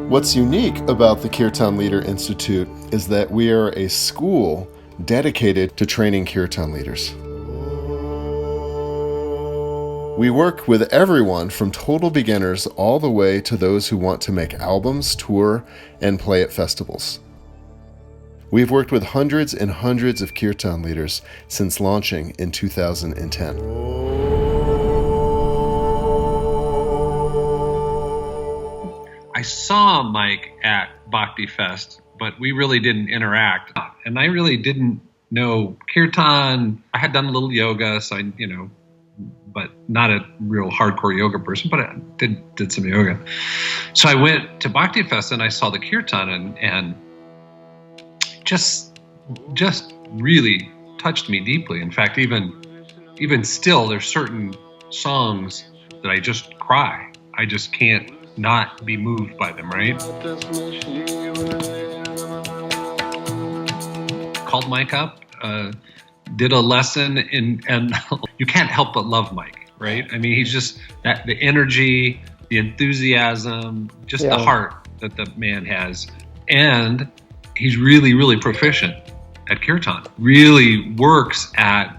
What's unique about the Kirtan Leader Institute is that we are a school dedicated to training Kirtan leaders. We work with everyone from total beginners all the way to those who want to make albums, tour, and play at festivals. We've worked with hundreds and hundreds of Kirtan leaders since launching in 2010. I saw Mike at Bhakti Fest, but we really didn't interact. And I really didn't know Kirtan. I had done a little yoga, so but not a real hardcore yoga person, but I did some yoga. So I went to Bhakti Fest and I saw the Kirtan and just really touched me deeply. In fact, even still, there's certain songs that I just cry. I just can't not be moved by them, right? Called Mike up, did a lesson, and you can't help but love Mike, right? I mean, he's just the energy, the enthusiasm, just the heart that the man has. And he's really, really proficient at Kirtan, really works at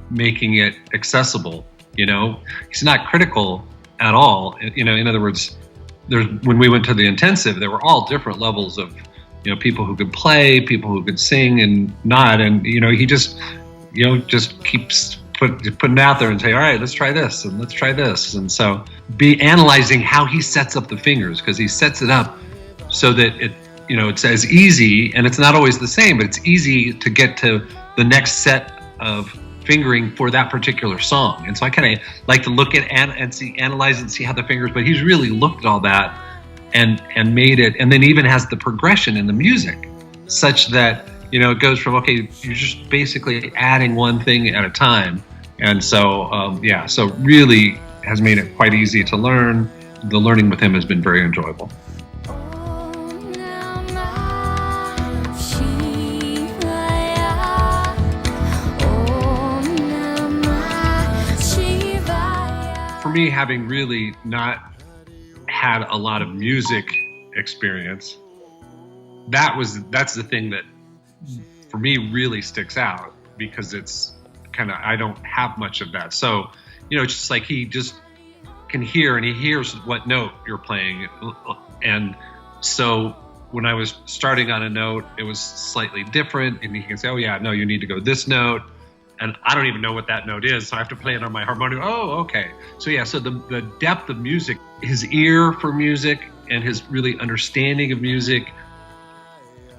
making it accessible, He's not critical at all, in other words, when we went to the intensive, there were all different levels of, people who could play, people who could sing and not. And, he just keeps putting it out there and say, all right, let's try this and let's try this. And so analyzing how he sets up the fingers, because he sets it up so that it's as easy, and it's not always the same, but it's easy to get to the next set of fingering for that particular song. And so I kind of like to look at analyze and see how the fingers, but he's really looked at all that and made it, and then even has the progression in the music such that, it goes from, okay, you're just basically adding one thing at a time. And so, so really has made it quite easy to learn. The learning with him has been very enjoyable. Me, having really not had a lot of music experience, that's the thing that for me really sticks out, because it's I don't have much of that. So, it's just like he just can hear, and he hears what note you're playing. And so when I was starting on a note, it was slightly different, and he can say, oh yeah, no, you need to go this note. And I don't even know what that note is, so I have to play it on my harmonium. Oh, okay. So so the depth of music, his ear for music and his really understanding of music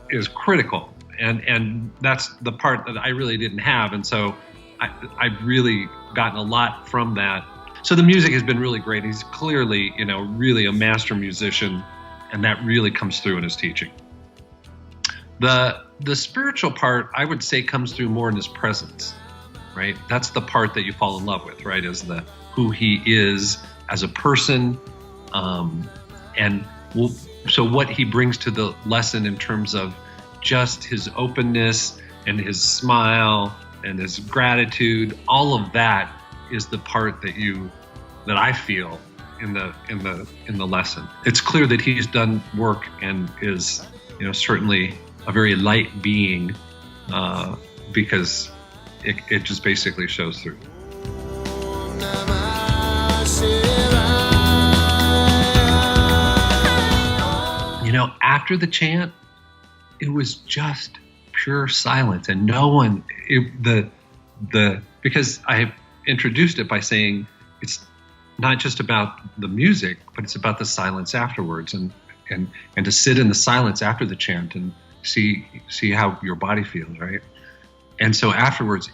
is critical. And that's the part that I really didn't have. And so I've really gotten a lot from that. So the music has been really great. He's clearly, really a master musician, and that really comes through in his teaching. The spiritual part, I would say, comes through more in his presence. Right? That's the part that you fall in love with, right? Is who he is as a person. So what he brings to the lesson in terms of just his openness and his smile and his gratitude, all of that is the part that I feel in the lesson. It's clear that he's done work and is, certainly a very light being, because it just basically shows through. After the chant, it was just pure silence, and no one, because I introduced it by saying it's not just about the music, but it's about the silence afterwards, and to sit in the silence after the chant and see how your body feels, right? And so afterwards,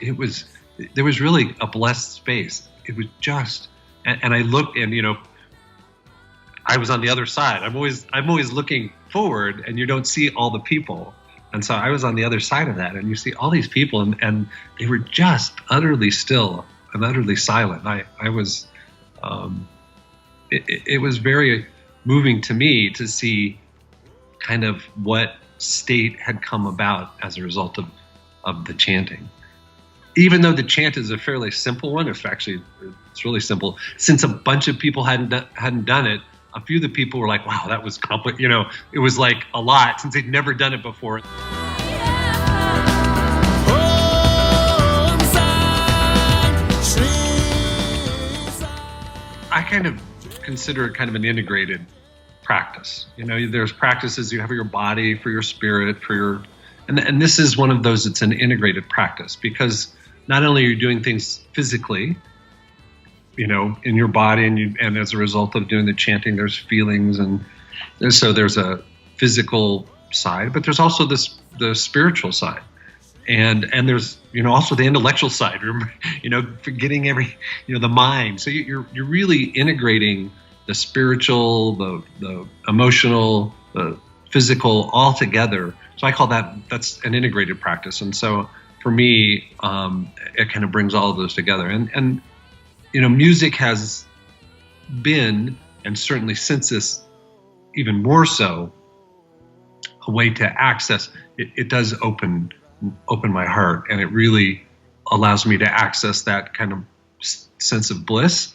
there was really a blessed space. It was just, and I looked, and I was on the other side. I'm always looking forward, and you don't see all the people. And so I was on the other side of that, and you see all these people, and they were just utterly still and utterly silent. I was, it was very moving to me to see kind of what state had come about as a result of the chanting. Even though the chant is a fairly simple one, it's really simple. Since a bunch of people hadn't done it, a few of the people were like, wow, that was complicated. You know, it was like a lot since they'd never done it before. I kind of consider it kind of an integrated practice. You know, there's practices you have for your body, for your spirit, for your, and this is one of those. It's an integrated practice because not only are you doing things physically, you know, in your body, and as a result of doing the chanting, there's feelings, and so there's a physical side, but there's also the spiritual side, and there's, you know, also the intellectual side. Remember, you know, forgetting the mind. So you're really integrating the spiritual, the emotional, the physical all together. So I call that's an integrated practice. And so for me, it kind of brings all of those together. And you know, music has been, and certainly since this, even more so, a way to access. It does open my heart, and it really allows me to access that kind of sense of bliss.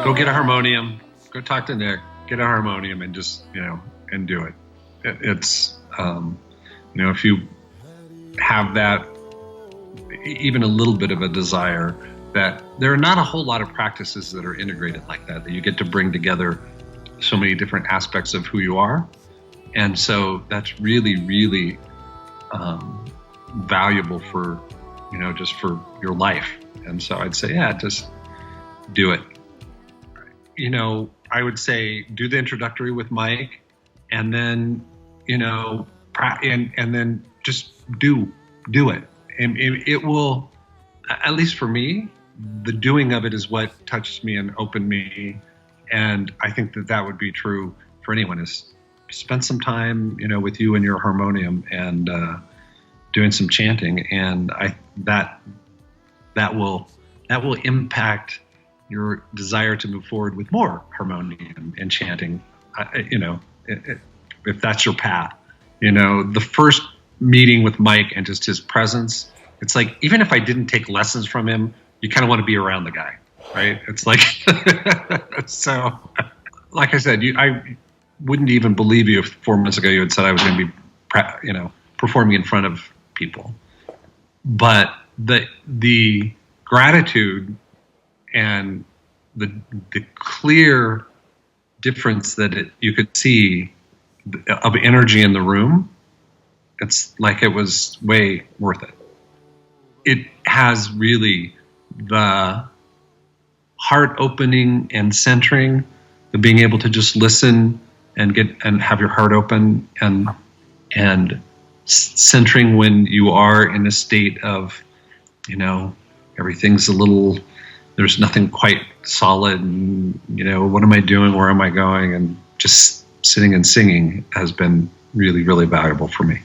Go get a harmonium. Go talk to Nick. Get a harmonium and just, you know, and do it. It's you know, if you have that, even a little bit of a desire, that there are not a whole lot of practices that are integrated like that you get to bring together so many different aspects of who you are. And so that's really, really valuable for, you know, just for your life. And so I'd say, yeah, just do it. You know, I would say do the introductory with Mike, and then, you know, and then just do it. And it will, at least for me, the doing of it is what touches me and opened me. And I think that would be true for anyone, is spend some time, you know, with you and your harmonium and doing some chanting. And that will impact your desire to move forward with more harmonium and chanting, you know, if that's your path. You know, the first meeting with Mike and just his presence, it's like, even if I didn't take lessons from him, you kind of want to be around the guy, right? It's like, so, like I said, I wouldn't even believe you if 4 months ago you had said I was going to be, you know, performing in front of people. But the gratitude and the clear difference that you could see of energy in the room, it's like it was way worth it. It has really the heart opening and centering, the being able to just listen and have your heart open and centering when you are in a state of, you know, everything's there's nothing quite solid, and, you know, what am I doing? Where am I going? And just sitting and singing has been really, really valuable for me.